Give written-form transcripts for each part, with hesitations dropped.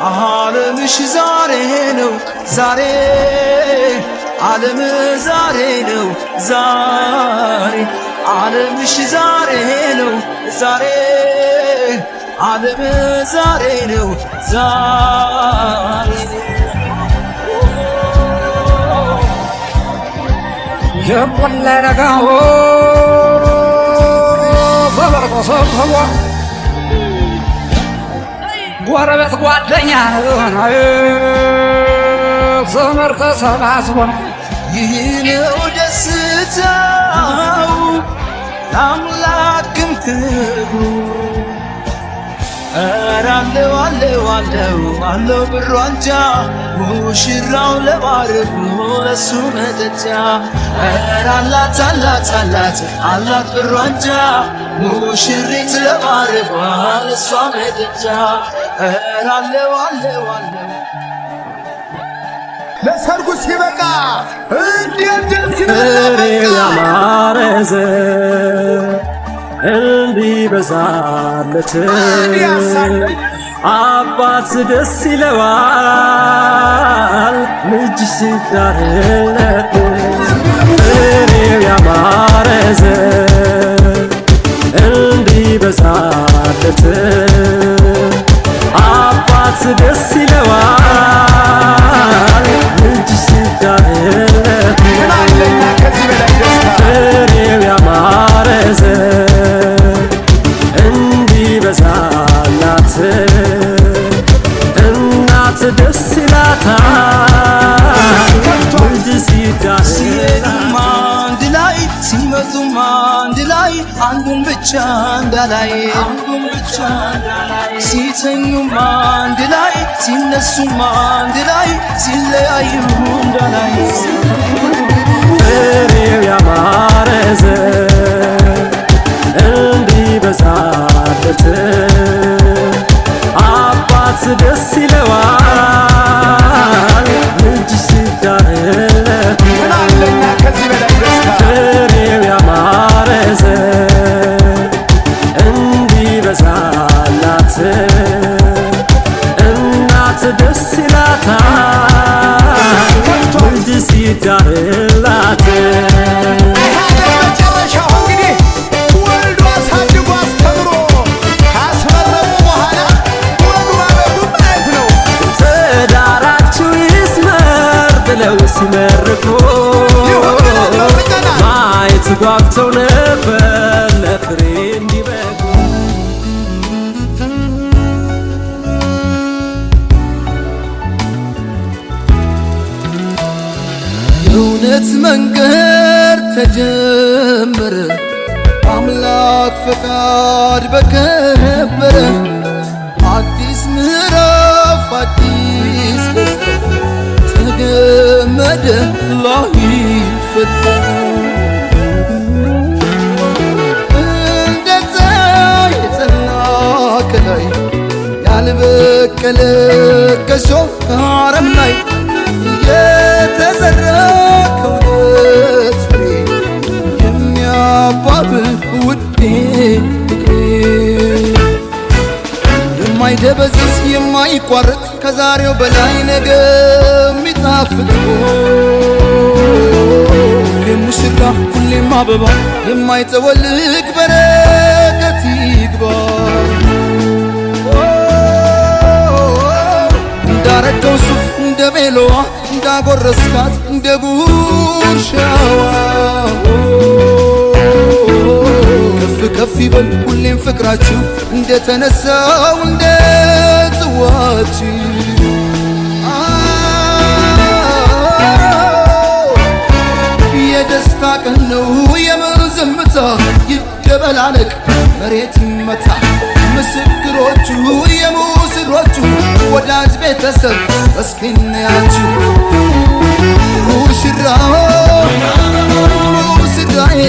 ዓለምሽ ዛሬ ነው ዛሬ ዓለም ዛሬ ነው ዛሬ ዓለምሽ ዛሬ ነው ዛሬ ዓለም ዛሬ ነው ዛሬ የቆለረጋው ዘበርቆሰብዋ ጎረቤት ጓደኛ ዘመድ ተሰባስቦ ይህ ነው ደስታው ለአምላክም ክብሩ ኧረ አለው አለው አለው አለው ብሩ አንጃ ሙሽራው ለባረጉ ለሱ መጠጫ ኧረ አላት አላት አላት አላት ብሩ አንጃ ሙሽሪት ለባረጓ ለሷ መጠጫ ኧረ አለው አለው አለው ለሰርጉ ሲበቃ እንዴት ደስ ፍሬው ያማረ ዘር እንዲበዛለት አባት ደስ ይለዋል ልጅ ሲዳርለት ፍሬው ያማረ ዘር እንዲበዛለት አባት ደስ ይለዋል ልጅ ሲዳርለት ፍሬው ያማረ ዘር እንዲበዛላት እናት ደስ ይላታል ልጅ ሲዳርላት አንድ ላይ ሲመጡም አንድ ላይ አንዱን ብቻ እንዳላይ ሲተኙም አንድ ላይ ሲነሱም አንድ ላይ ሲለያዩ እንዳላይ ፍሬው ያማረ ዘር እንዲበዛለት አባት ደስ ይለዋል ልጅ ሲዳርለት ፍሬው ያማረ ዘር እንዲበዛላት እናት ደስ ይላታል ልጅ ሲዳርላት መጨረሻው እንግዲህ ወልዶ አሳድጎ አስተምሮ ካስመረቁ በኋላ ወዱ ማበዱ ማለት ነው። ትዳራችሁ ይስመር ብለው ሲመርቁ ማየት ጓጉተው ነበር ለፍሬ እንዲበቁ የእውነት መንገድ ተጀመረ አምላክ ፈቃድ በከበረ አዲስ ምዕራፍ አዲስ ደስታ ተገመደ ላይፈታ እንደ ፀሐይ የጸና ከላይ ያልበቀለ ከሾህ አረም ላይ የተዘራ ከእውነት ፍሬ የሚያባብል ውዴ ፍቅሬ የማይደበዝዝ የማይቋረጥ ከዛሬው በላይ ነገ የሚጣፍጥ ሁሌም ሙሽራ ሁሌም አበባ የማይጠወልቅ በረከት ይግባ እንዳረገው ሱፍ እንደ ቤሎዋ እንዳጎረስካት እንደ ጉርሻዋ ከፍ ከፍ ይበል ሁሌም ፍቅራችሁ እንደተነሳው እንደ ጽዋችሁ የደስታ ቀን ነው የምን ዝምታ ይደበላለቅ መሬት ይመታ ምስክሮቹ የሙስሮቹ ወዳጅ ቤተሰብ እስኪ እንያችሁ ሙሽራው ሙሽራዬ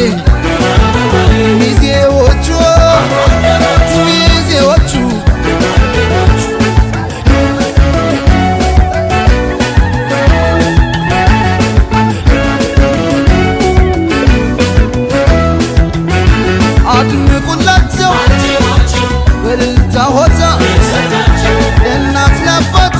ሚዜዎቹ ሚዜዎቹ አድምቁላቸው በልልታ ሆታ ለእናት ለአባት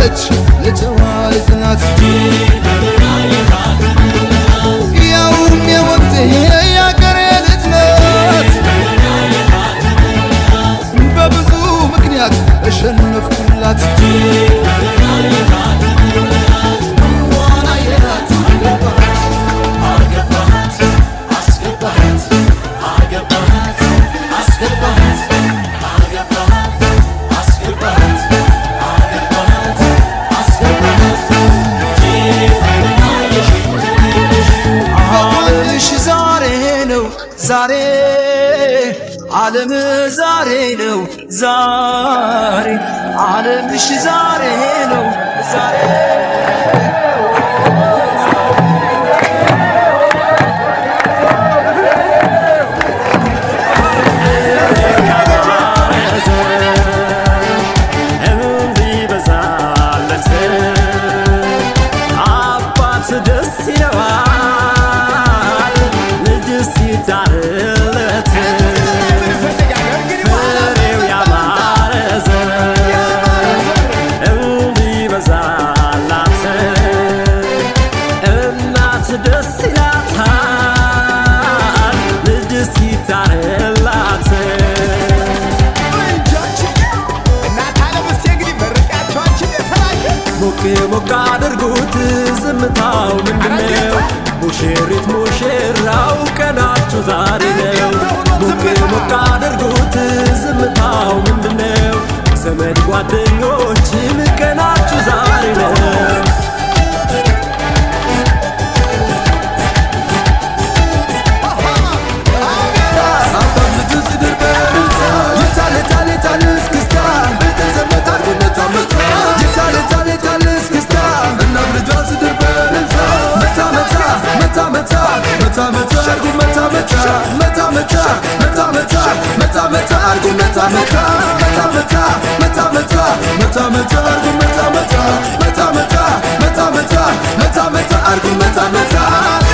ያማረች የተዋይት ናት ያውም የወቅት ያገሬ ልጅ ናት በብዙ ምክንያት እሸነፍኩላት ዛሬ ዓለም ዛሬ ነው ዛሬ ዓለምሽ ዛሬ ነው ዛሬ ሞቅ አድርጉት ዝምታው ምንድነው ሙሽሪት ሙሽራው ቀናችሁ ዛሬ ነው ሞቅ አድርጉት ዝምታው ምንድነው ዘመድ ጓደኞች ቀናችሁ ዛሬ ነው meta